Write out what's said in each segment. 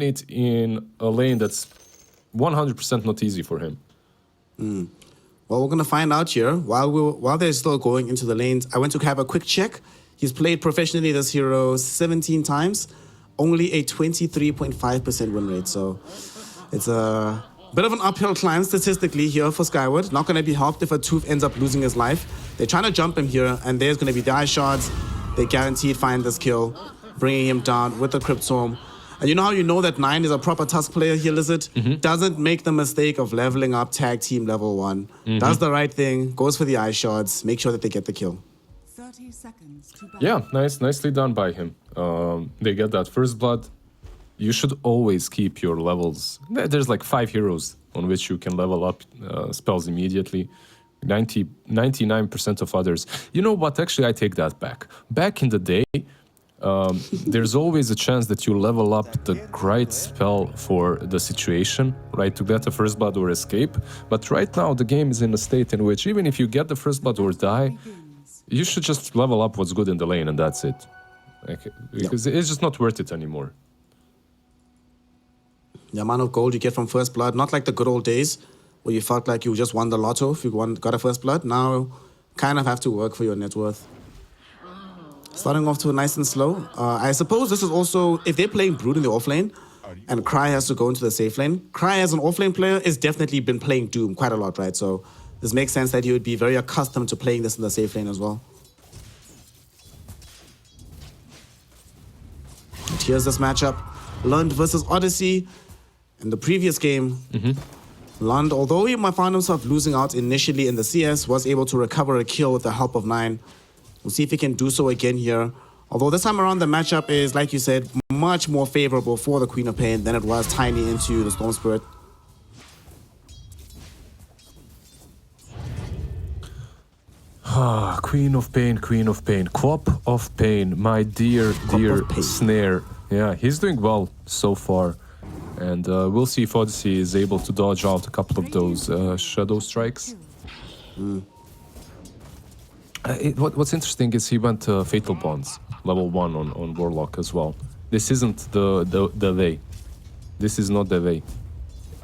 dominate in a lane that's 100% not easy for him. Well, we're going to find out here. While they're still going into the lanes, I went to have a quick check. He's played professionally this hero 17 times, only a 23.5% win rate. So it's a bit of an uphill climb statistically here for Skyward. Not going to be helped if a Tooth ends up losing his life. They're trying to jump him here, and there's going to be die shards. They guaranteed find this kill, bringing him down with the Crypt Storm. And you know how you know that 9 is a proper Tusk player here, Lizard? Doesn't make the mistake of leveling up tag team level 1. Does the right thing, goes for the eye shards, make sure that they get the kill. 30 seconds to Yeah, nicely done by him. They get that first blood. You should always keep your levels. There's like 5 heroes on which you can level up spells immediately. 99% of others. You know what? Actually, I take that back. Back in the day, there's always a chance that you level up the right spell for the situation, right, to get a first blood or escape. But right now, the game is in a state in which even if you get the first blood or die, you should just level up what's good in the lane and that's it. Because it's just not worth it anymore. The amount of gold you get from first blood, not like the good old days where you felt like you just won the lotto if you got a first blood. Now, kind of have to work for your net worth. Starting off to nice and slow. I suppose this is also, if they're playing Brood in the offlane, and Cry has to go into the safe lane, Cry as an offlane player has definitely been playing Doom quite a lot, right? So this makes sense that he would be very accustomed to playing this in the safe lane as well. And here's this matchup. Lund versus Odyssey. In the previous game, Lund, although he found himself losing out initially in the CS, was able to recover a kill with the help of 9. We'll see if he can do so again here. Although this time around the matchup is, like you said, much more favorable for the Queen of Pain than it was Tiny into the Storm Spirit. Queen of Pain, Queen of Pain. Quap of Pain, my dear Snare. Yeah, he's doing well so far. And we'll see if Odyssey is able to dodge out a couple of those Shadow Strikes. What's interesting is he went Fatal Bonds, level 1 on Warlock as well. This isn't the way. This is not the way.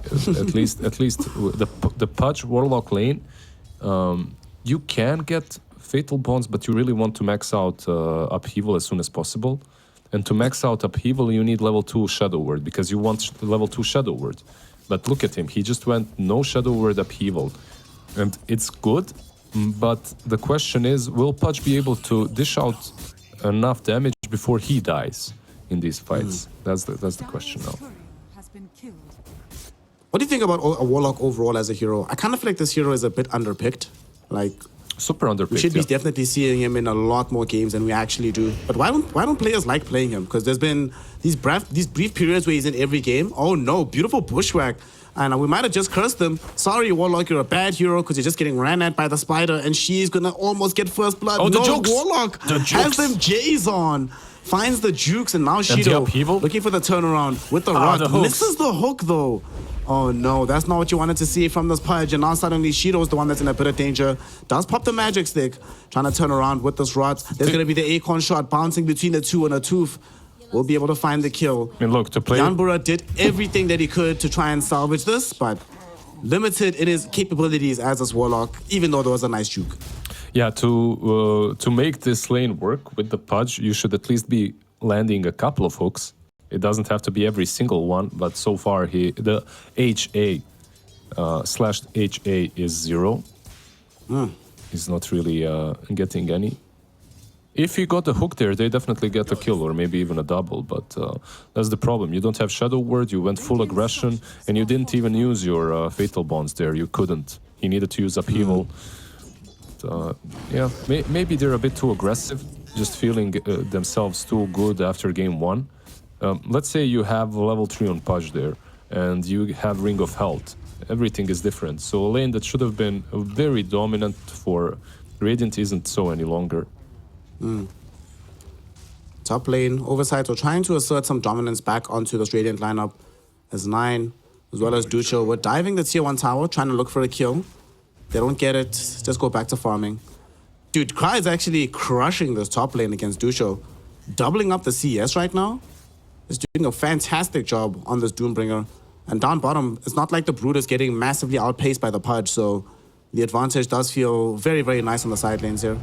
At least the Pudge Warlock lane, you can get Fatal Bonds, but you really want to max out Upheaval as soon as possible. And to max out Upheaval, you need level 2 Shadow Word, because you want level 2 Shadow Word. But look at him, he just went no Shadow Word Upheaval. And it's good, but the question is, will Pudge be able to dish out enough damage before he dies in these fights? That's the question now. What do you think about a Warlock overall as a hero? I kind of feel like this hero is a bit underpicked. Like, super underpicked. We should be definitely seeing him in a lot more games than we actually do. But why don't players like playing him? Because there's been these brief periods where he's in every game. Oh no, beautiful bushwhack. And we might have just cursed them. Sorry, Warlock, you're a bad hero because you're just getting ran at by the spider and she's gonna almost get first blood. Oh, the no, jukes. Warlock The has them J's on. Finds the jukes and now Shido looking for the turnaround with the rock. Misses the hook though. Oh no, that's not what you wanted to see from this Pudge. And now suddenly Shido's the one that's in a bit of danger. Does pop the magic stick. Trying to turn around with this rod. There's going to be the Acorn shot bouncing between the two and a Tooth. Will be able to find the kill. I mean, look, to play... Yanbura did everything that he could to try and salvage this, but limited in his capabilities as this Warlock, even though there was a nice juke. Yeah, to make this lane work with the Pudge, you should at least be landing a couple of hooks. It doesn't have to be every single one, but so far the HA /HA is 0. He's not really getting any. If he got a hook there, they definitely get a kill or maybe even a double, but that's the problem. You don't have Shadow Word, you went full aggression, and you didn't even use your Fatal Bonds there. You couldn't. He needed to use Upheaval. Yeah, maybe they're a bit too aggressive, just feeling themselves too good after game 1. Let's say you have level 3 on Pudge there, and you have Ring of Health. Everything is different. So a lane that should have been very dominant for Radiant isn't so any longer. Top lane, Oversight, are trying to assert some dominance back onto this Radiant lineup as 9, as well as Ducho. We're diving the tier 1 tower, trying to look for a kill. They don't get it, just go back to farming. Dude, Cry is actually crushing this top lane against Ducho. Doubling up the CS right now. is doing a fantastic job on this Doombringer. And down bottom, it's not like the Brood is getting massively outpaced by the Pudge, so the advantage does feel very, very nice on the side lanes here.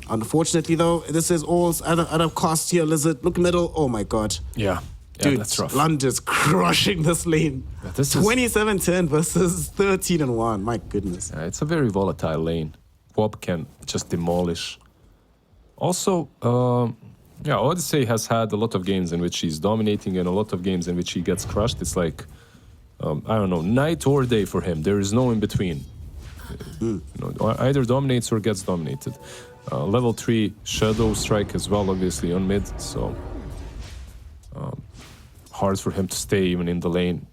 Unfortunately, though, this is all at a cost here. Lizard, look middle. Oh my god. Yeah. Dude, that's rough. Lund is crushing this lane. Yeah, this is- 27-10 versus 13-1. My goodness. Yeah, it's a very volatile lane. Quab can just demolish. Also, yeah, Odyssey has had a lot of games in which he's dominating and a lot of games in which he gets crushed. It's like, I don't know, night or day for him. There is no in between. You know, either dominates or gets dominated. Level 3 Shadow Strike as well, obviously, on mid. So, hard for him to stay even in the lane.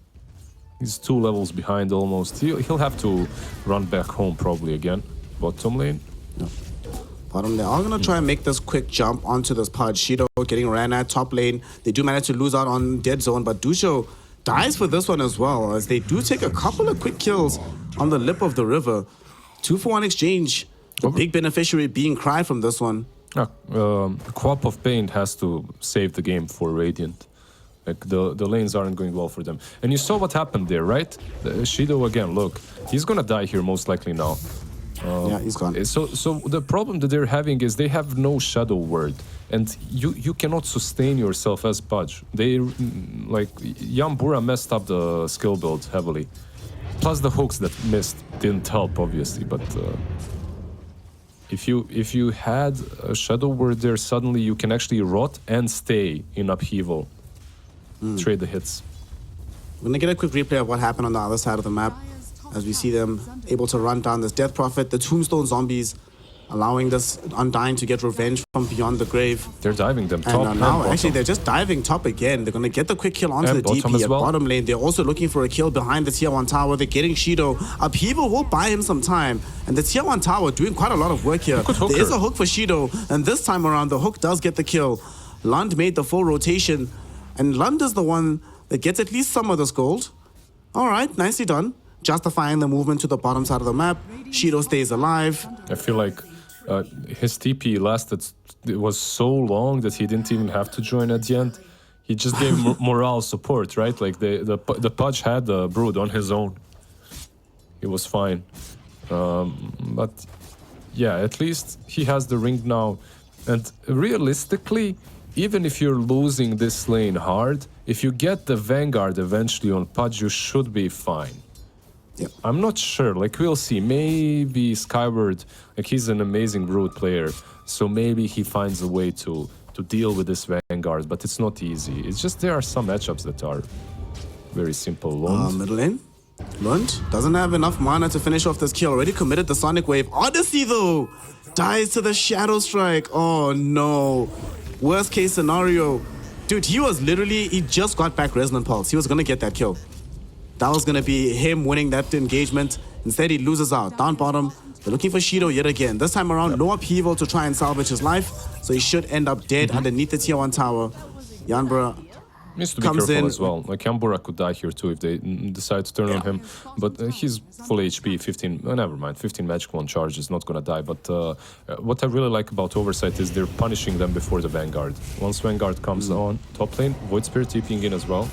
He's 2 levels behind almost. He'll have to run back home probably again. Bottom lane. No. Bottom lane. I'm going to try and make this quick jump onto this Pudge. Shido getting ran at top lane. They do manage to lose out on dead zone, but Dusho dies for this one as well, as they do take a couple of quick kills on the lip of the river. 2-for-1 exchange. The big beneficiary being Cry from this one. Quap of Pain has to save the game for Radiant. Like the lanes aren't going well for them. And you saw what happened there, right? Shido again, look. He's gonna die here most likely now. Yeah, he's gone. So the problem that they're having is they have no Shadow Word. And you cannot sustain yourself as Pudge. They, like, Yambura messed up the skill build heavily. Plus the hooks that missed didn't help, obviously, but... If you had a Shadow Word there, suddenly you can actually rot and stay in upheaval. Trade the hits. We're going to get a quick replay of what happened on the other side of the map as we see them able to run down this Death Prophet, the Tombstone zombies, allowing this Undying to get revenge from beyond the grave. They're diving them top And now, bottom. actually, they're just diving top again. They're going to get the quick kill onto And the bottom DP as at well. bottom lane. They're also looking for a kill behind the tier 1 tower. They're getting Shido. Upheaval will buy him some time. And the tier 1 tower doing quite a lot of work here. There is a hook for Shido. And this time around, the hook does get the kill. Lund made the full rotation. And Lund is the one that gets at least some of this gold. All right, nicely done. Justifying the movement to the bottom side of the map. Shido stays alive. I feel like his TP lasted, it was so long that he didn't even have to join at the end. He just gave morale support, right? Like the Pudge had the Brood on his own. He was fine. But yeah, at least he has the ring now. And realistically, even if you're losing this lane hard, if you get the Vanguard eventually on Pudge, you should be fine. Yep. I'm not sure, like we'll see. Maybe Skyward, like he's an amazing Brood player, so maybe he finds a way to deal with this Vanguard, but it's not easy. It's just there are some matchups that are very simple. Lund. Middle lane. Lund doesn't have enough mana to finish off this kill. Already committed the Sonic Wave. Odyssey, though, dies to the Shadow Strike. Oh, no. Worst case scenario. Dude, he just got back Resonant Pulse. He was going to get that kill. That was going to be him winning that engagement. Instead, he loses out. Down bottom, they're looking for Shido yet again. This time around, no upheaval to try and salvage his life. So he should end up dead underneath the tier 1 tower. Yanbra Needs to be comes careful in. as well. Like Yambura could die here too if they decide to turn on him. But he's full HP, 15. Never mind, 15 magic wand charge is not gonna die. But what I really like about Oversight is they're punishing them before the Vanguard. Once Vanguard comes on top lane, Void Spirit TPing in as well.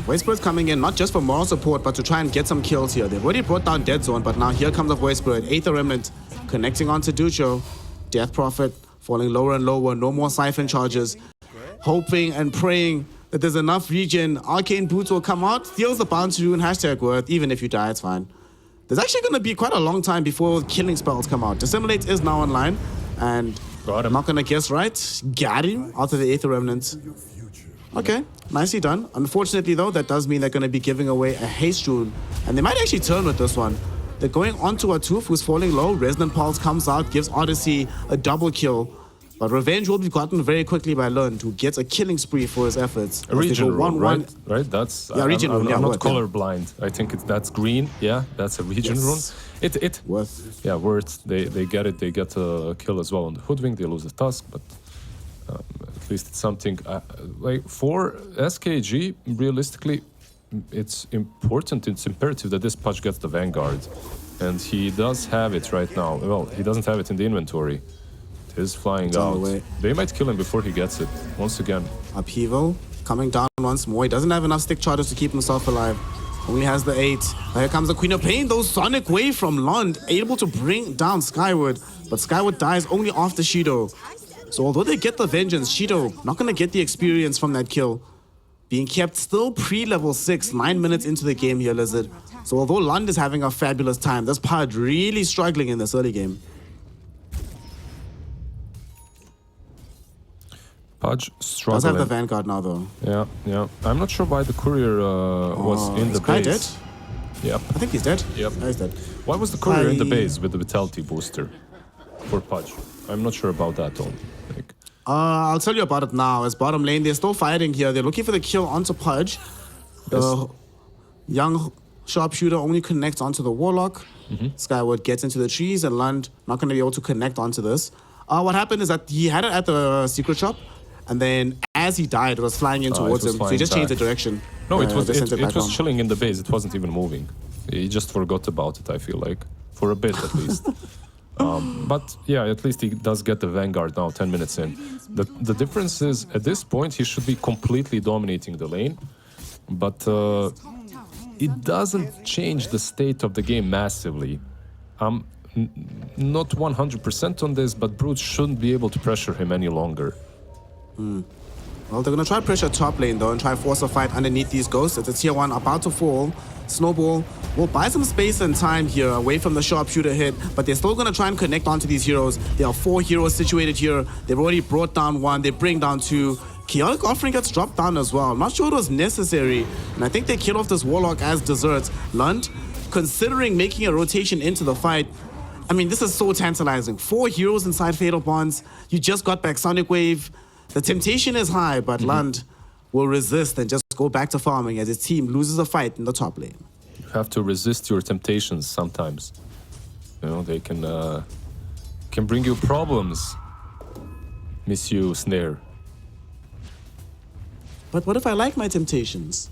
Void Spirit coming in, not just for moral support, but to try and get some kills here. They've already brought down Dead Zone, but now here comes the Void Spirit. Aether Remnant connecting onto Ducho. Death Prophet falling lower and lower. No more Siphon charges. Hoping and praying that there's enough regen. Arcane Boots will come out. Steals the bounty rune. # worth. Even if you die, it's fine. There's actually going to be quite a long time before killing spells come out. Dissimulate is now online. And I'm not going to guess right. Got him out of the Aether Remnant. Okay, nicely done. Unfortunately, though, that does mean they're going to be giving away a haste rune. And they might actually turn with this one. They're going onto a Tooth who's falling low. Resonant Pulse comes out, gives Odyssey a double kill. But revenge will be gotten very quickly by Lund, who gets a killing spree for his efforts. A region rune, right? That's region rune. I'm not colorblind. I think that's green. Yeah, that's a region rune. It worth. Yeah, worth. They get it. They get a kill as well on the Hoodwink. They lose the Tusk, but at least it's something. Like for SKG, realistically, it's important. It's imperative that this Pudge gets the Vanguard, and he does have it right now. Well, he doesn't have it in the inventory. He's flying It's on out. the way. They might kill him before he gets it. Once again. Upheaval coming down once more. He doesn't have enough stick charges to keep himself alive. Only has the 8. Here comes the Queen of Pain, though. Sonic Wave from Lund, able to bring down Skyward. But Skyward dies only after Shido. So although they get the vengeance, Shido not going to get the experience from that kill. Being kept still pre-level 6, 9 minutes into the game here, Lizard. So although Lund is having a fabulous time, this Pudge really struggling in this early game. Pudge Does struggling. have the Vanguard now, though. Yeah, yeah. I'm not sure why the courier was in the Sky base. dead? Yep. I think he's dead. Yep. Yeah, he's dead. Why was the courier in the I- base with the vitality booster for Pudge? I'm not sure about that, though. Like, I'll tell you about it now. As bottom lane, they're still fighting here. They're looking for the kill onto Pudge. The young sharpshooter only connects onto the Warlock. Skyward gets into the trees, and Lund not going to be able to connect onto this. What happened is that he had it at the secret shop, and then as he died, it was flying in it towards was him. So he flying just changed the back. direction. no, it was They sent it back was on. chilling in the base. It wasn't even moving. He just forgot about it, I feel like. For a bit, at least. But yeah, at least he does get the Vanguard now, 10 minutes in. The difference is, at this point, he should be completely dominating the lane. But it doesn't change the state of the game massively. I'm not 100% on this, but Brute shouldn't be able to pressure him any longer. Well, they're going to try pressure top lane, though, and try force a fight underneath these ghosts. It's a tier 1 about to fall. Snowball will buy some space and time here away from the sharpshooter hit, but they're still going to try and connect onto these heroes. There are 4 heroes situated here. They've already brought down 1. They bring down 2. Chaotic Offering gets dropped down as well. I'm not sure it was necessary, and I think they kill off this Warlock as desserts. Lund, considering making a rotation into the fight, I mean, this is so tantalizing. 4 heroes inside Fatal Bonds. You just got back Sonic Wave. The temptation is high, but Lund will resist and just go back to farming as his team loses a fight in the top lane. You have to resist your temptations sometimes. You know, they can bring you problems. Miss you, Snare. But what if I like my temptations?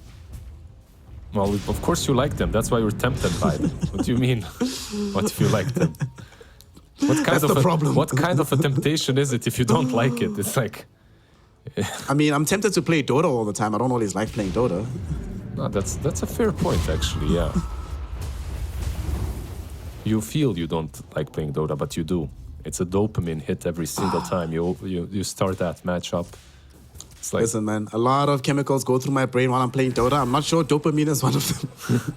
Well, of course you like them. That's why you're tempted by them. What do you mean? What if you like them? What kind That's of the problem. What kind of a temptation is it if you don't like it? It's like, I mean, I'm tempted to play Dota all the time. I don't always like playing Dota. no, that's a fair point, actually. Yeah. You feel you don't like playing Dota, but you do. It's a dopamine hit every single time you start that matchup. It's like, Listen, man, a lot of chemicals go through my brain while I'm playing Dota. I'm not sure dopamine is one of them.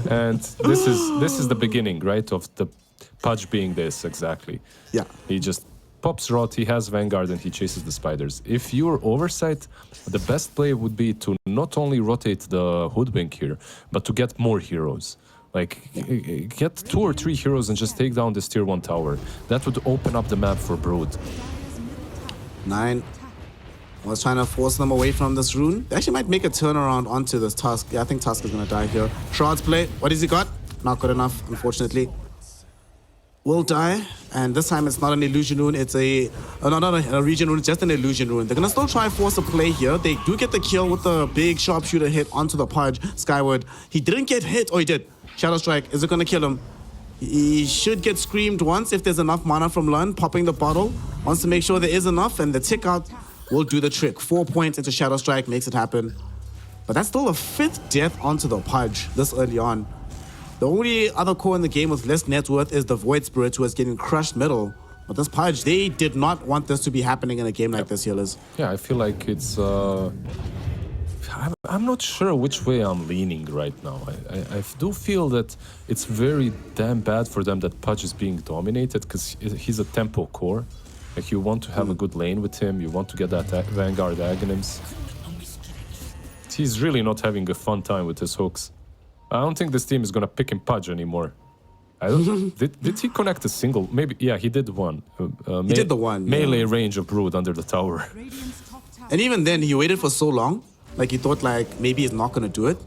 and this is the beginning, right, of the Pudge being this exactly. Yeah. He just pops Rot, he has Vanguard, and he chases the spiders. If you're Oversight, the best play would be to not only rotate the Hoodwink here, but to get more heroes. Like, get 2 or 3 heroes and just take down this tier 1 tower. That would open up the map for Brood. 9 was trying to force them away from this rune. They actually might make a turnaround onto this Tusk. Yeah, I think Tusk is going to die here. Shroud's play. What has he got? Not good enough, unfortunately. Will die, and this time it's not an illusion rune, it's not a region rune, it's just an illusion rune. They're gonna still try force a play here. They do get the kill with the big sharpshooter hit onto the Pudge, Skyward. He didn't get hit, he did. Shadow Strike, is it gonna kill him? He should get screamed once if there's enough mana from Lund, popping the bottle. Wants to make sure there is enough, and the tick out will do the trick. 4 points into Shadow Strike, makes it happen. But that's still a 5th death onto the Pudge this early on. The only other core in the game with less net worth is the Void Spirit, who is getting crushed middle. But this Pudge, they did not want this to be happening in a game like this, Healers. Yeah, I feel like it's... I'm not sure which way I'm leaning right now. I do feel that it's very damn bad for them that Pudge is being dominated, because he's a tempo core. Like, you want to have a good lane with him, you want to get that Vanguard Aghanims. He's really not having a fun time with his hooks. I don't think this team is gonna pick him Pudge anymore. I don't. Did he connect a single? Maybe. Yeah, he did one. He did the one. Melee Yeah. range of Brood under the tower. Radiant's top tower. And even then, he waited for so long. Like, he thought, like, maybe he's not going to do it.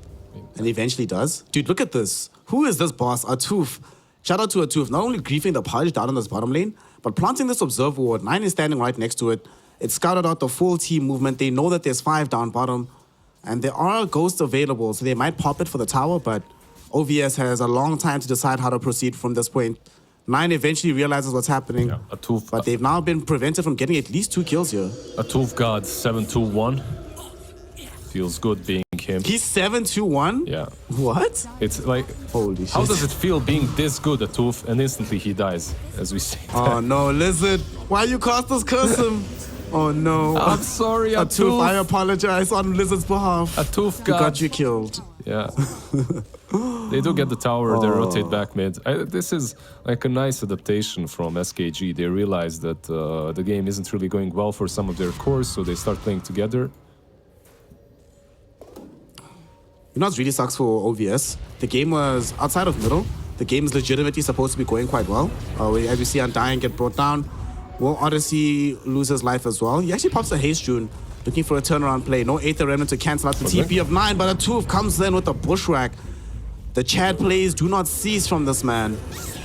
And eventually does. Dude, look at this. Who is this boss? Atoof. Shout out to Atoof. Not only griefing the Pudge down on this bottom lane, but planting this Observer Ward. 9 is standing right next to it. It scouted out the full team movement. They know that there's 5 down bottom. And there are ghosts available, so they might pop it for the tower, but OVS has a long time to decide how to proceed from this point. 9 eventually realizes what's happening. Yeah, a Tooth, But they've now been prevented from getting at least 2 kills here. a Tooth God 7-2-1. Feels good being him. He's 7-2-1? Yeah. What? It's like, Holy how shit. does it feel being this good at Tooth and instantly he dies, as we say? Oh no, Lizard. Why you cast us curse him? Oh no. I'm sorry, a Atuf, I Tooth. apologize on Lizard's behalf. A Tooth We God. got you killed. Yeah. They do get the tower, they rotate back mid. This is like a nice adaptation from SKG. They realize that the game isn't really going well for some of their cores, so they start playing together. You know what really sucks for OVS? The game was outside of middle. The game is legitimately supposed to be going quite well. As we see Undying get brought down, Will Odyssey loses life as well. He actually pops a haste rune, looking for a turnaround play. No Aether Remnant to cancel out the TP of 9, but Atuf comes in with a bushwhack. The Chad plays do not cease from this man.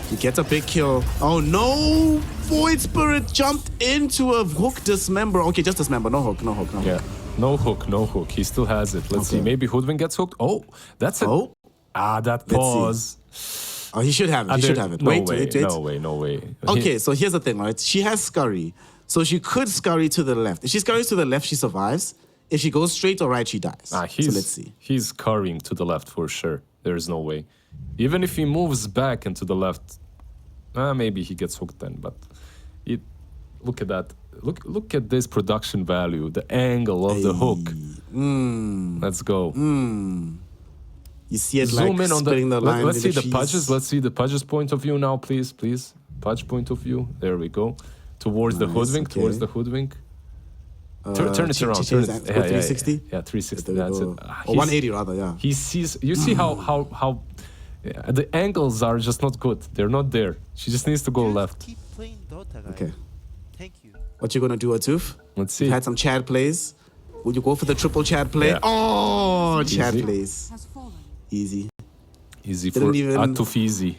He gets a big kill. Oh no! Void Spirit jumped into a hook dismember. Okay, just dismember. No hook, no hook, no hook. Yeah. No hook, no hook. He still has it. Let's see. Maybe Hoodwink gets hooked. Oh, that's it. Oh. That Let's pause. Oh, he should have it. He should have it. No Wait, way, wait, wait. no way, no way. Okay, so here's the thing, right? She has scurry. So she could scurry to the left. If she scurries to the left, she survives. If she goes straight or right, she dies. So let's see. He's currying to the left for sure. There's no way. Even if he moves back into the left, maybe he gets hooked then. But look at that. Look at this production value. The angle of the hook. Let's go. You see it Zoom like in on splitting the line. let's in see the cheese. Pudges. Let's see the Pudges point of view now, please. Pudge point of view. There we go. Towards the Nice, hoodwink. okay. Towards the hoodwink. Turn it around. Turn Turn it. it. 360? Yeah, 360. There we That's go. it. Or 180 rather, yeah. He sees. You see how the angles are just not good. They're not there. She just needs to go left. Keep playing Dota, guys. Okay. Thank you. What you gonna do, Atuf? Let's see. You had some Chad plays. Will you go for the triple Chad play? Yeah. Oh, Chad Easy. plays. Has fallen. Easy. Easy for Didn't even- Atuf easy.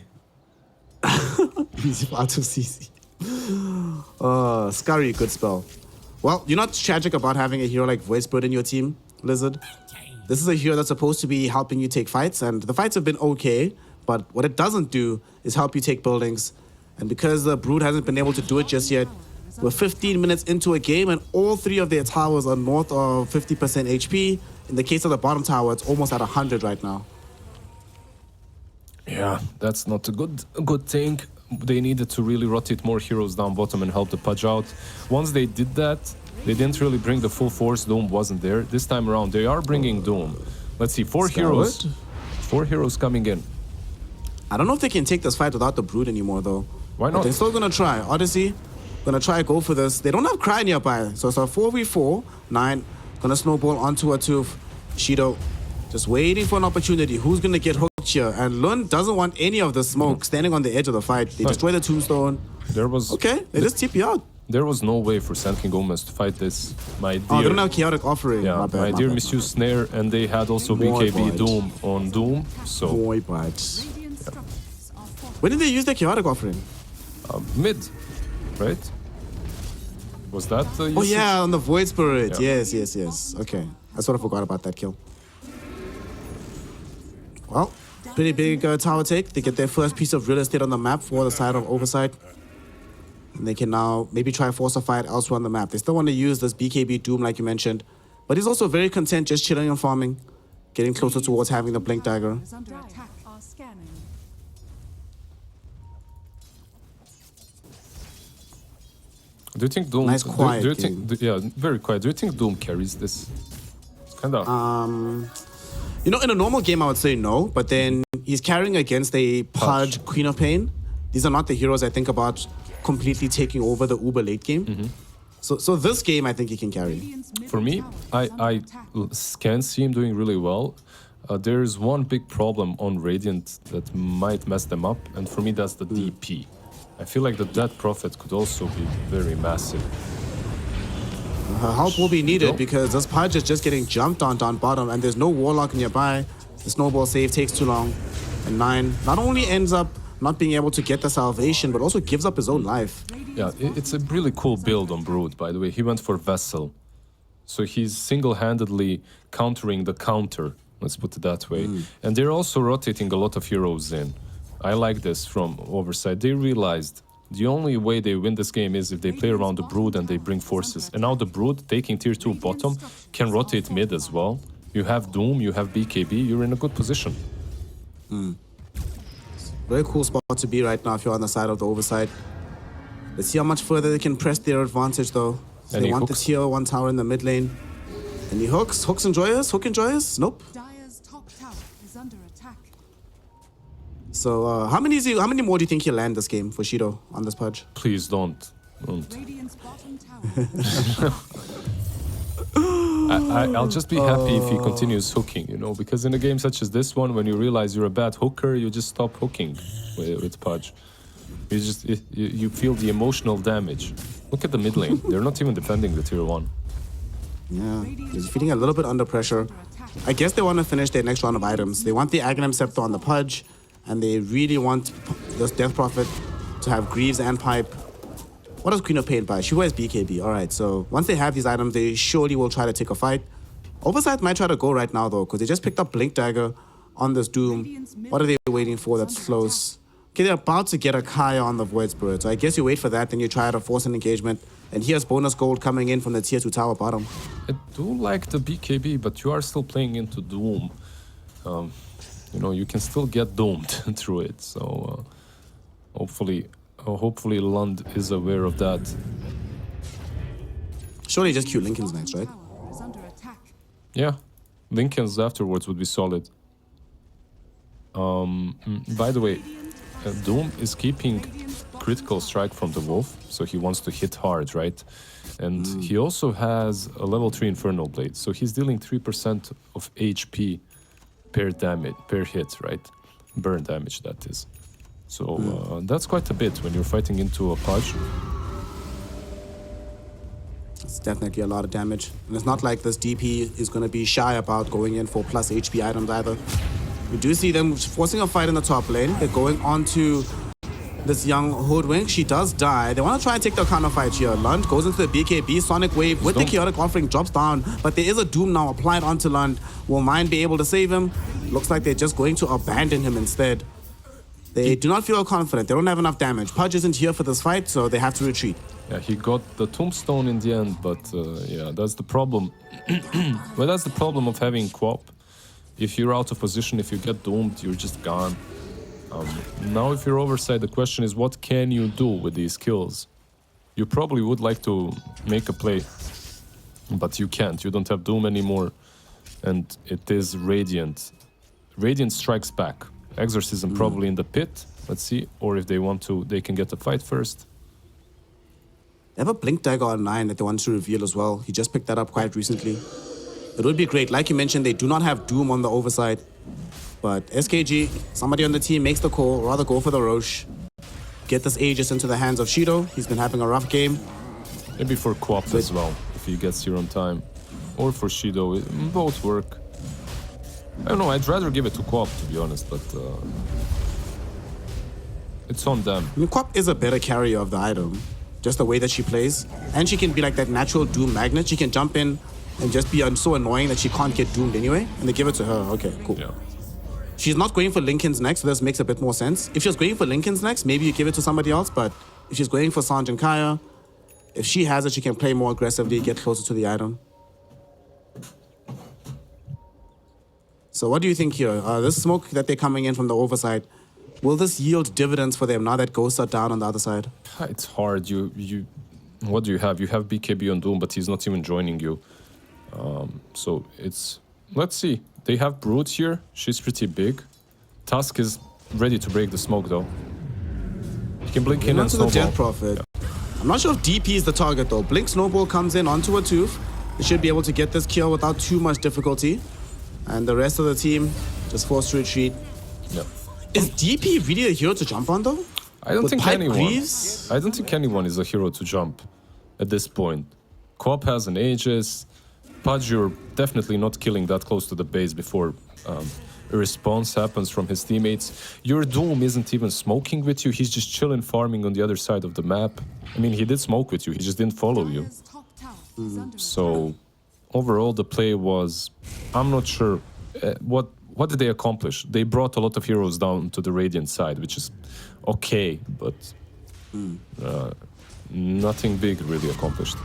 Easy for Atuf easy. Scurry, good spell. Well, you're not tragic about having a hero like Voice Bird in your team, Lizard. This is a hero that's supposed to be helping you take fights, and the fights have been okay, but what it doesn't do is help you take buildings. And because the Brood hasn't been able to do it just yet, we're 15 minutes into a game, and all 3 of their towers are north of 50% HP. In the case of the bottom tower, it's almost at 100 right now. Yeah, that's not a good thing. They needed to really rotate more heroes down bottom and help the Pudge out. Once they did that, they didn't really bring the full force. Doom wasn't there. This time around, they are bringing Doom. Let's see, 4 heroes. 4 heroes coming in. I don't know if they can take this fight without the Brood anymore, though. Why But not? they're still gonna try. Odyssey, gonna try go for this. They don't have Cry nearby, so it's a 4v4. 9, gonna snowball onto a Tooth. Shido, just waiting for an opportunity. Who's gonna get hooked here? And Lund doesn't want any of the smoke, standing on the edge of the fight. They destroy the tombstone. There was Okay, they just TP out. There was no way for Sand King Gómez to fight this. My dear, Oh, they don't have Chaotic Offering. yeah, My bad, my my dear bad. Monsieur Snare, and they had also Boy, BKB boy. Doom on Doom. So Boy, but Radiant structures are fortified. when did they use the Chaotic Offering? mid, right? Was that the Oh usage? yeah, on the Void Spirit. Yeah. Yes. Okay, I sort of forgot about that kill. Well, pretty big tower take. They get their first piece of real estate on the map for the side of Oversight. And they can now maybe try force a fight elsewhere on the map. They still want to use this BKB Doom like you mentioned. But he's also very content just chilling and farming. Getting closer towards having the Blink Dagger. Is under attack. Are scanning. Do you think Doom? Nice quiet do you think? Yeah, very quiet. Do you think Doom carries this? Kind of. You know, in a normal game, I would say no. But then he's carrying against a Pudge Queen of Pain. These are not the heroes I think about completely taking over the Uber late game. So this game, I think he can carry. Radiant's middle For me, tower is under I attack. can see him doing really well. There's one big problem on Radiant that might mess them up, and for me, that's the DP. I feel like the Dead Prophet could also be very massive. Her help will be needed No. because this Pudge is just getting jumped on down bottom, and there's no Warlock nearby. The snowball save takes too long. And 9 not only ends up not being able to get the salvation, but also gives up his own life. Yeah, it's a really cool build on Brood, by the way. He went for Vessel. So he's single-handedly countering the counter, let's put it that way. And they're also rotating a lot of heroes in. I like this from Oversight. They realized the only way they win this game is if they play around the Brood and they bring forces. And now the Brood, taking tier 2 bottom, can rotate mid as well. You have Doom, you have BKB, you're in a good position. Very cool spot to be right now if you're on the side of the Oversight. Let's see how much further they can press their advantage though. So And they he want hooks. the tier 1 tower in the mid lane. And he hooks. Hooks enjoy us? Hook enjoy us? Nope. Dire's top tower is under attack. So how many more do you think he'll land this game for Shido on this pudge? Please don't. Radiant's bottom tower. I'll just be happy if he continues hooking, you know, because in a game such as this one, when you realize you're a bad hooker, you just stop hooking with Pudge. You feel the emotional damage. Look at the mid lane. They're not even defending the tier 1. Yeah, he's feeling a little bit under pressure. I guess they want to finish their next round of items. They want the Aghanim Scepter on the Pudge, and they really want this Death Prophet to have Greaves and Pipe. What does Queen of Pain buy? She wears BKB. All right, so once they have these items, they surely will try to take a fight. Oversight might try to go right now, though, because they just picked up Blink Dagger on this Doom. What are they waiting for that's close? Okay, they're about to get a Kaya on the Void Spirit, so I guess you wait for that, then you try to force an engagement. And here's bonus gold coming in from the tier 2 tower bottom. I do like the BKB, but you are still playing into Doom. You know, you can still get doomed through it, so hopefully Lund is aware of that. Surely just Q Lincoln's next, right? Tower is under attack. Yeah, Lincoln's afterwards would be solid. By the way, Doom is keeping critical strike from the Wolf, so he wants to hit hard, right? And he also has a level 3 Infernal Blade, so he's dealing 3% of HP per hit, right? Burn damage, that is. So that's quite a bit when you're fighting into a Pudge. It's definitely a lot of damage. And it's not like this DP is going to be shy about going in for plus HP items either. We do see them forcing a fight in the top lane. They're going on to this young Hoodwink. She does die. They want to try and take the counter fight here. Lund goes into the BKB. Sonic Wave with the Chaotic Offering drops down. But there is a Doom now applied onto Lund. Will Mine be able to save him? Looks like they're just going to abandon him instead. They do not feel confident. They don't have enough damage. Pudge isn't here for this fight, so they have to retreat. Yeah, he got the Tombstone in the end, but yeah, that's the problem. Well, that's the problem of having Quap. If you're out of position, if you get doomed, you're just gone. Now if you're Oversight, the question is what can you do with these kills? You probably would like to make a play, but you can't. You don't have Doom anymore, and it is Radiant. Radiant strikes back. Exorcism probably in the pit, let's see, or if they want to, they can get a fight first. They have a Blink Dagger on 9 that they want to reveal as well. He just picked that up quite recently. It would be great. Like you mentioned, they do not have Doom on the Oversight. But SKG, somebody on the team makes the call, rather go for the Roche. Get this Aegis into the hands of Shido. He's been having a rough game. Maybe for Quap as well, if he gets here on time. Or for Shido, both work. I don't know, I'd rather give it to Quap, to be honest, but it's on them. I mean, Quap is a better carrier of the item. Just the way that she plays. And she can be like that natural Doom magnet. She can jump in and just be so annoying that she can't get doomed anyway. And they give it to her. Okay, cool. Yeah. She's not going for Lincoln's next, so this makes a bit more sense. If she was going for Lincoln's next, maybe you give it to somebody else, but if she's going for Sanj and Kaya, if she has it, she can play more aggressively, get closer to the item. So what do you think here? This smoke that they're coming in from the Oversight, will this yield dividends for them now that Ghosts are down on the other side? It's hard. What do you have? You have BKB on Doom, but he's not even joining you. So it's... Let's see. They have Brood here. She's pretty big. Tusk is ready to break the smoke, though. He can blink in and onto the snowball. Death Prophet. I'm not sure if DP is the target, though. Blink Snowball comes in onto a Tooth. They should be able to get this kill without too much difficulty. And the rest of the team just forced to retreat. Yeah. Is DP really a hero to jump on, though? I don't With think Pipe anyone. Greaves? I don't think anyone is a hero to jump at this point. Quap has an Aegis. Pudge, you're definitely not killing that close to the base before a response happens from his teammates. Your Doom isn't even smoking with you. He's just chilling, farming on the other side of the map. I mean, he did smoke with you. He just didn't follow you. Dire's top tower is under So overall, the play was... I'm not sure what did they accomplish? They brought a lot of heroes down to the Radiant side, which is okay, but nothing big really accomplished.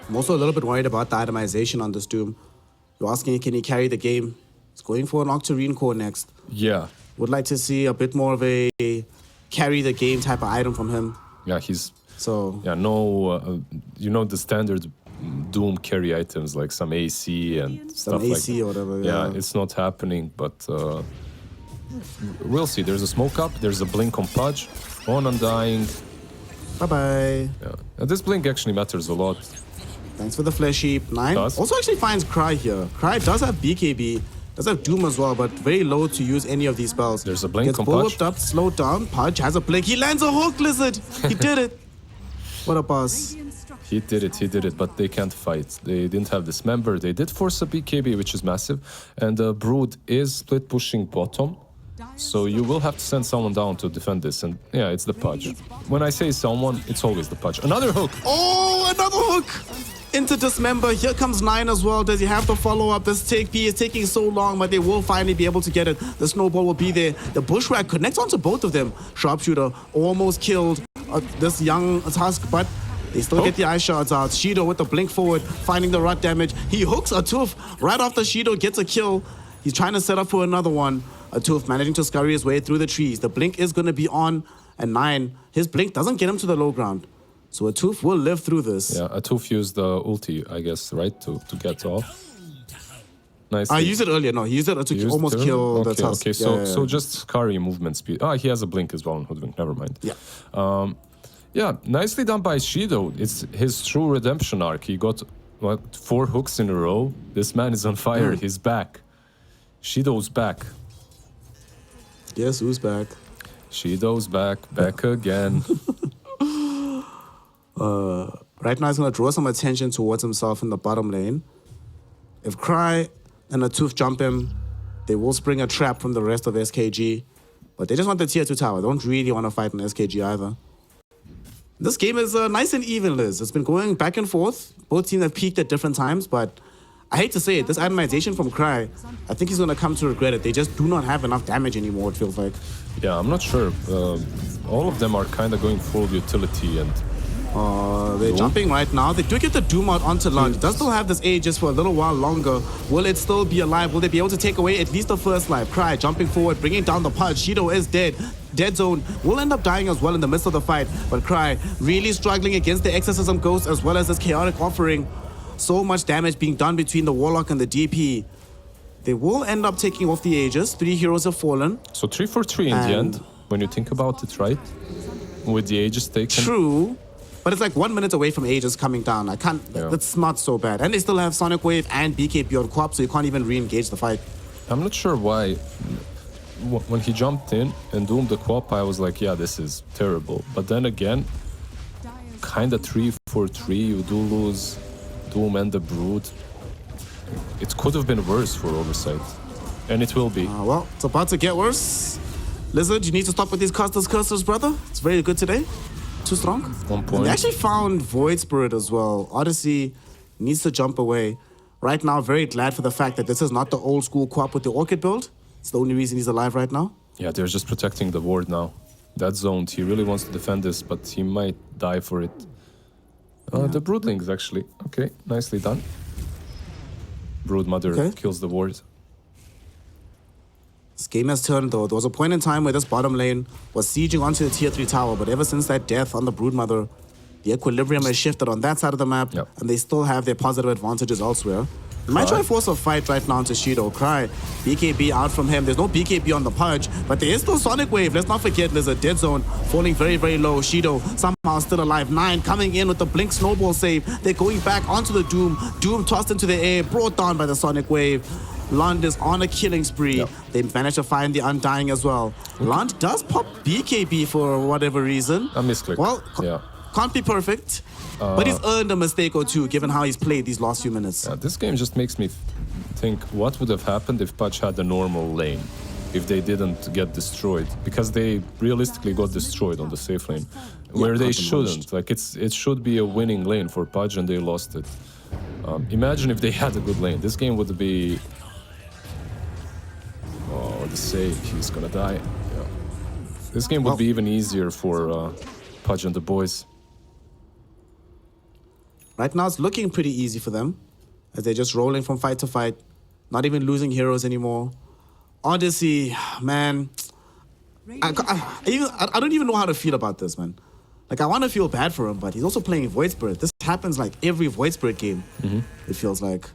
I'm also a little bit worried about the itemization on this Doom. You're asking, can he carry the game? He's going for an Octarine core next. Yeah. Would like to see a bit more of a carry the game type of item from him. Yeah, he's... So... Yeah, no... you know, the standard Doom carry items like some AC and stuff like... AC or whatever, yeah, it's not happening, but... we'll see. There's a smoke up, there's a blink on Pudge, on Undying. Bye-bye. Yeah. And this blink actually matters a lot. Thanks for the flesh heap. 9. Does. Also actually finds Cry here. Cry does have BKB, does have Doom as well, but very low to use any of these spells. There's a blink Gets on bull-whipped Pudge. up, slowed down. Pudge has a blink. He lands a hook, Lizard. He did it. What a boss. Radiant structures He did it, but they can't fight. They didn't have dismember. They did force a BKB, which is massive. And Brood is split pushing bottom. So you will have to send someone down to defend this. And yeah, it's the Pudge. When I say someone, it's always the Pudge. Another hook! Oh, another hook! Into dismember. Here comes 9 as well. Does he have the follow-up? This take B is taking so long, but they will finally be able to get it. The snowball will be there. The bushwhack connects onto both of them. Sharpshooter almost killed this young Tusk, but they still get the eye shots out. Shido with the blink forward, finding the rot damage. He hooks a Tooth right after Shido gets a kill. He's trying to set up for another one. A Tooth managing to scurry his way through the trees. The blink is going to be on, and 9. His blink doesn't get him to the low ground. So a Tooth will live through this. Yeah, a Tooth used the ulti, I guess, right? To get off. Nice. I used it earlier. No, he used it to almost kill the Tusk. Okay, so just scurry movement speed. Ah, he has a blink as well on Hoodwink. Never mind. Yeah. Yeah, nicely done by Shido. It's his true redemption arc. He got, what, 4 hooks in a row. This man is on fire. He's back. Shido's back. Yes, who's back? Shido's back again. Right now he's going to draw some attention towards himself in the bottom lane. If Cry and a Tooth jump him, they will spring a trap from the rest of SKG. But they just want the tier 2 tower. They don't really want to fight an SKG either. This game is nice and even, Liz. It's been going back and forth. Both teams have peaked at different times, but I hate to say it, this itemization from Cry, I think he's going to come to regret it. They just do not have enough damage anymore, it feels like. Yeah, I'm not sure. All of them are kind of going full utility and... They're jumping right now. They do get the Doom out onto Lund. Does still have this Aegis for a little while longer. Will it still be alive? Will they be able to take away at least the first life? Cry jumping forward, bringing down the Pudge. Shido is dead. Dead Zone will end up dying as well in the midst of the fight. But Cry really struggling against the Exorcism Ghost as well as this Chaotic Offering. So much damage being done between the Warlock and the DP. They will end up taking off the Aegis. 3 heroes have fallen. So 3 for 3 in the end, when you think about it, right? With the Aegis taken. True. But it's like 1 minute away from Aegis coming down. I can't... Yeah. That's not so bad. And they still have Sonic Wave and BKB on Quap, so you can't even re-engage the fight. I'm not sure why. When he jumped in and doomed the Quap, I was like, yeah, this is terrible. But then again, kind of 3 for 3, you do lose Doom and the Brood. It could have been worse for Oversight. And it will be. Well, it's about to get worse. Lizard, you need to stop with these cursors, brother. It's very good today. Too strong. 1 And point. they actually found Void Spirit as well. Odyssey needs to jump away. Right now, very glad for the fact that this is not the old school Quap with the Orchid build. It's the only reason he's alive right now. Yeah, they're just protecting the ward now. That's zoned. He really wants to defend this, but he might die for it. The Broodlings, actually. Okay, nicely done. Brood Mother kills the ward. This game has turned though. There was a point in time where this bottom lane was sieging onto the tier 3 tower, but ever since that death on the Broodmother, the equilibrium has shifted on that side of the map, and they still have their positive advantages elsewhere. They might try to force a fight right now into Shido. Cry, BKB out from him. There's no BKB on the Pudge, but there is still Sonic Wave. Let's not forget there's a Dead Zone falling very, very low. Shido somehow still alive. 9 coming in with the Blink Snowball save. They're going back onto the Doom. Doom tossed into the air, brought down by the Sonic Wave. Lund is on a killing spree. They managed to find the Undying as well. Lund does pop BKB for whatever reason. A misclick. Well, can't be perfect, but he's earned a mistake or two given how he's played these last few minutes. Yeah, this game just makes me think what would have happened if Pudge had a normal lane, if they didn't get destroyed, because they realistically got destroyed on the safe lane, where they shouldn't. Like it should be a winning lane for Pudge and they lost it. Imagine if they had a good lane. This game would be say he's gonna die. Yeah. This game would be even easier for Pudge and the boys. Right now, it's looking pretty easy for them as they're just rolling from fight to fight, not even losing heroes anymore. Odyssey, man, I don't even know how to feel about this, man. Like, I want to feel bad for him, but he's also playing Void Spirit. This happens like every Void Spirit game, it feels like.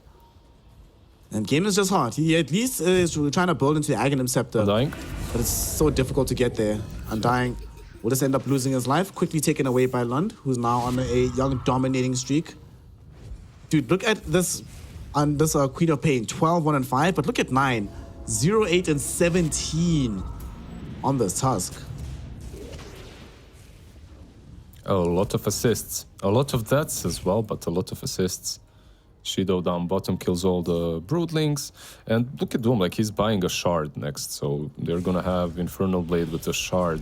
And game is just hard. He at least is trying to build into the Aghanim Scepter. Undying? But it's so difficult to get there. Undying will just end up losing his life, quickly taken away by Lund, who's now on a young dominating streak. Dude, look at this on this Queen of Pain, 12, 1, and 5, but look at 9, 0, 8, and 17 on this Tusk. A lot of assists. A lot of deaths as well, but a lot of assists. Shido down bottom kills all the Broodlings. And look at Doom, like he's buying a shard next. So they're gonna have Infernal Blade with a shard.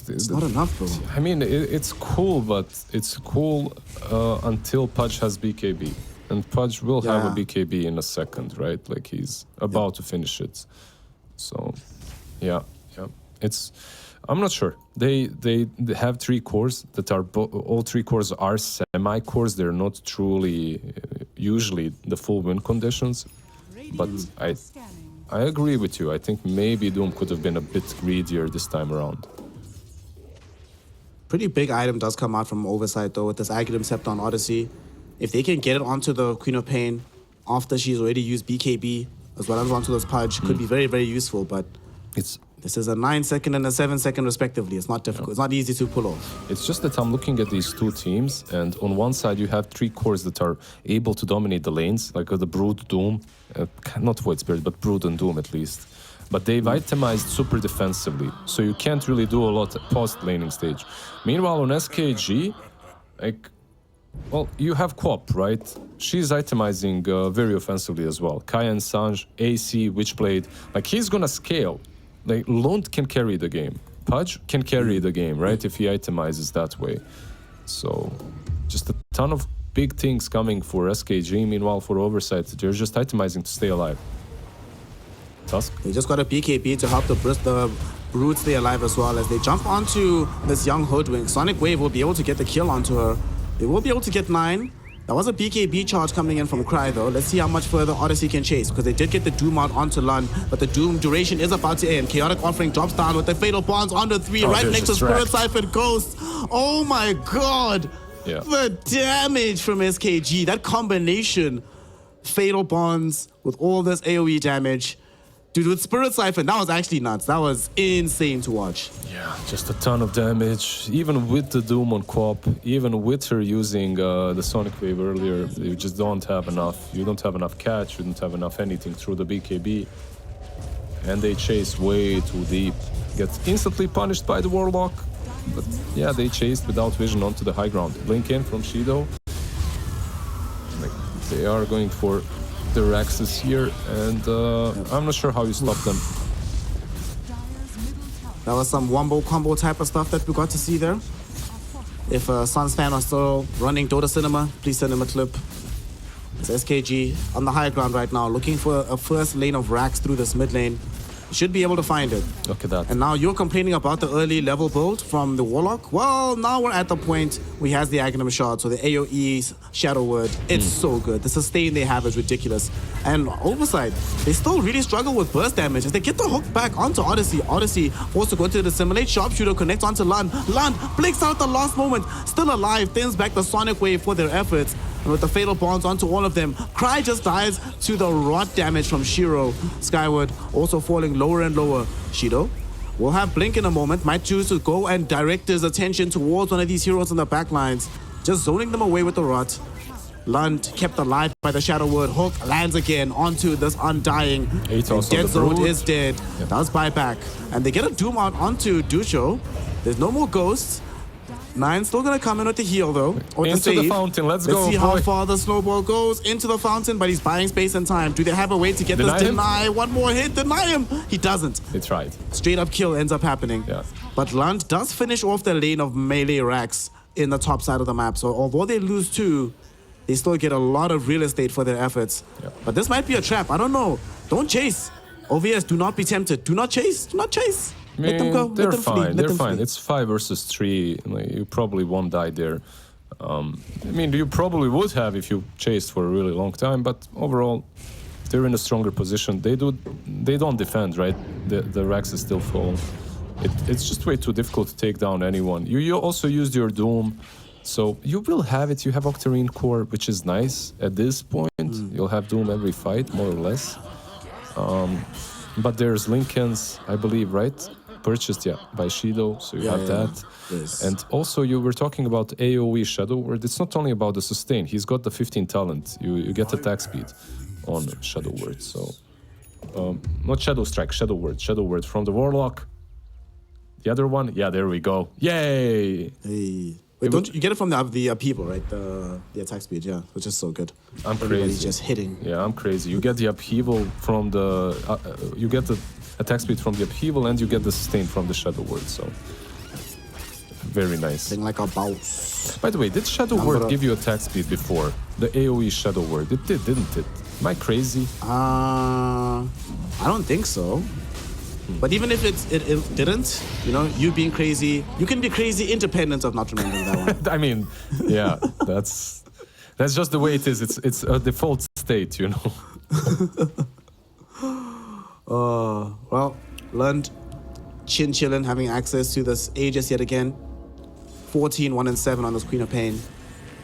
It's not enough, bro. I mean, it's cool, but it's cool until Pudge has BKB. And Pudge will have a BKB in a second, right? Like he's about to finish it. So, yeah. It's... I'm not sure. They have 3 cores that are all 3 cores are semi-cores. They're not truly usually the full win conditions. But I agree with you. I think maybe Doom could have been a bit greedier this time around. Pretty big item does come out from Oversight though with this Aghanim Scepter on Odyssey. If they can get it onto the Queen of Pain after she's already used BKB as well as onto this Pudge, could be very, very useful. But this is a 9-second and a 7-second respectively. It's not difficult. It's not easy to pull off. It's just that I'm looking at these 2 teams, and on one side you have 3 cores that are able to dominate the lanes, like the Brood, Doom, not Void Spirit, but Brood and Doom at least. But they've itemized super defensively, so you can't really do a lot post-laning stage. Meanwhile, on SKG, like, well, you have Quop, right? She's itemizing very offensively as well. Kaya and Sanj, AC, Witchblade, like he's gonna scale. Like, Lund can carry the game. Pudge can carry the game, right? If he itemizes that way. So, just a ton of big things coming for SKG. Meanwhile, for Oversight, they're just itemizing to stay alive. Tusk? They just got a BKB to help the Brood stay alive as well as they jump onto this young Hoodwink. Sonic Wave will be able to get the kill onto her. They will be able to get 9. That was a BKB charge coming in from Cry though. Let's see how much further Odyssey can chase because they did get the Doom out onto Lund, but the Doom duration is about to end. Chaotic Offering drops down with the Fatal Bonds onto 3 right next to Spirit Siphon Ghost. Oh my god! Yeah. The damage from SKG, that combination. Fatal Bonds with all this AoE damage. Dude, with Spirit Siphon, that was actually nuts. That was insane to watch. Yeah, just a ton of damage. Even with the Doom on Quop, even with her using the Sonic Wave earlier, you just don't have enough. You don't have enough catch, you don't have enough anything through the BKB. And they chase way too deep. Gets instantly punished by the Warlock. But yeah, they chased without vision onto the high ground. Blink in from Shido. Like, they are going for the Raxes here, and I'm not sure how you stop them. That was some wombo combo type of stuff that we got to see there. If Suns fan are still running Dota Cinema, please send him a clip. It's SKG on the high ground right now, looking for a first lane of Rax through this mid lane. Should be able to find it. Look at that. And now you're complaining about the early level build from the Warlock? Well, now we're at the point where he has the Aghanim Shard, so the AoE Shadow Word, it's so good. The sustain they have is ridiculous. And Oversight, they still really struggle with burst damage as they get the hook back onto Odyssey. Odyssey forced to go to the Simulate, Sharpshooter connects onto Lund. Lund blinks out at the last moment, still alive, thins back the Sonic Wave for their efforts. And with the Fatal Bonds onto all of them, Cry just dies to the rot damage from Shiro. Skyward also falling lower and lower. Shido will have Blink in a moment, might choose to go and direct his attention towards one of these heroes in the back lines, just zoning them away with the rot. Lund kept alive by the Shadow Word. Hook lands again onto this Undying. Dead Zone is dead. Yep. Does buy back. And they get a Doom out onto Dusho. There's no more ghosts. 9 still gonna come in with the heal though. Or into the fountain, let's go. Let's see how far the snowball goes into the fountain, but he's buying space and time. Do they have a way to get this deny? One more hit, deny him. He doesn't. It's right. Straight up kill ends up happening. Yeah. But Lund does finish off the lane of melee Rax in the top side of the map. So although they lose 2, they still get a lot of real estate for their efforts. Yeah. But this might be a trap. I don't know. Don't chase. OVS, do not be tempted. Do not chase. Do not chase. Let them go. They're Let them fine. flee. Let They're them fine. flee. It's 5 versus 3. Like, you probably won't die there. I mean, you probably would have if you chased for a really long time, but overall, they're in a stronger position. They don't defend, right? The Rex is still full. It's just way too difficult to take down anyone. You also used your Doom, so you will have it. You have Octarine Core, which is nice at this point. You'll have Doom every fight, more or less. But there's Lincoln's, I believe, right? Purchased, yeah, by Shido, so you have that. Yes. And also, you were talking about AoE Shadow Word. It's not only about the sustain. He's got the 15 talent. You get attack speed on Shadow Word. So, not Shadow Strike, Shadow Word. Shadow Word from the Warlock. The other one, yeah, there we go. Yay! Hey. Wait, don't you get it from the upheaval, right? The attack speed, yeah, which is so good. I'm Everybody's crazy. just hitting. Yeah, I'm crazy. You get the upheaval from the... you get the attack speed from the upheaval and you get the sustain from the Shadow Word, so... Very nice. Thing like a bounce. By the way, did Shadow Word give you attack speed before? The AoE Shadow Word, it did, didn't it? Am I crazy? I don't think so. But even if it didn't, you know, you being crazy, you can be crazy independent of not remembering that one. I mean, yeah, that's just the way it is. It's a default state, you know. Well, learned chillin', having access to this Aegis yet again. 14, 1 and 7 on this Queen of Pain.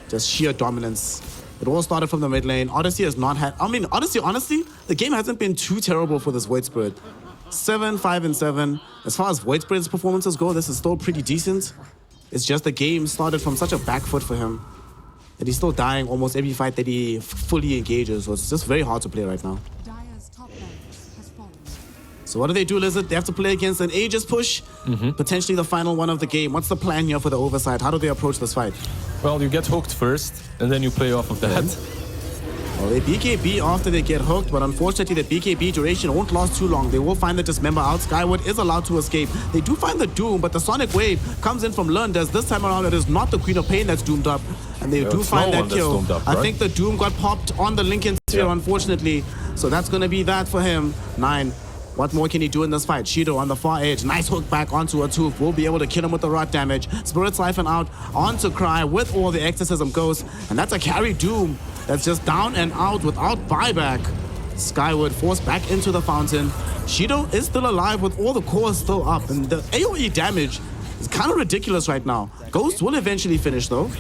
Just sheer dominance. It all started from the mid lane. Odyssey has not had... I mean, Odyssey, honestly, the game hasn't been too terrible for this Void Spirit. 7, 5 and 7. As far as Void Spirit's performances go, this is still pretty decent. It's just the game started from such a back foot for him that he's still dying almost every fight that he fully engages. So it's just very hard to play right now. Dire's top barracks has fallen. So what do they do, Lizard? They have to play against an Aegis push, potentially the final one of the game. What's the plan here for the Oversight? How do they approach this fight? Well, you get hooked first, and then you play off of that. Well, they BKB after they get hooked, but unfortunately the BKB duration won't last too long. They will find the Dismember out. Skyward is allowed to escape. They do find the Doom, but the Sonic Wave comes in from Lunders. This time around, it is not the Queen of Pain that's doomed up, and they do it's find no that one that's kill. doomed up, I right? think the Doom got popped on the Lincoln Sphere, unfortunately. So that's going to be that for him. 9. What more can he do in this fight? Shido on the far edge. Nice hook back onto a tooth. Will be able to kill him with the rot damage. Spirit Siphon out onto Cry with all the Exorcism Ghost. And that's a carry Doom that's just down and out without buyback. Skyward forced back into the fountain. Shido is still alive with all the cores still up. And the AoE damage is kind of ridiculous right now. Ghost will eventually finish though.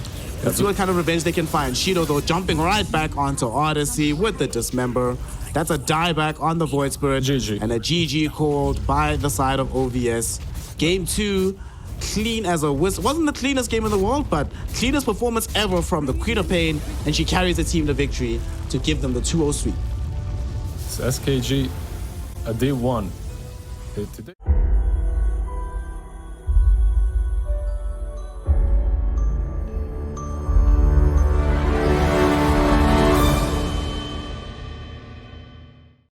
Let's see what kind of revenge they can find. Shido though jumping right back onto Odyssey with the Dismember. That's a dieback on the Void Spirit. GG. And a GG called by the side of OVS. Game 2, clean as a whistle. Wasn't the cleanest game in the world, but cleanest performance ever from the Queen of Pain. And she carries the team to victory to give them the 2-0 sweep. It's SKG, a day 1.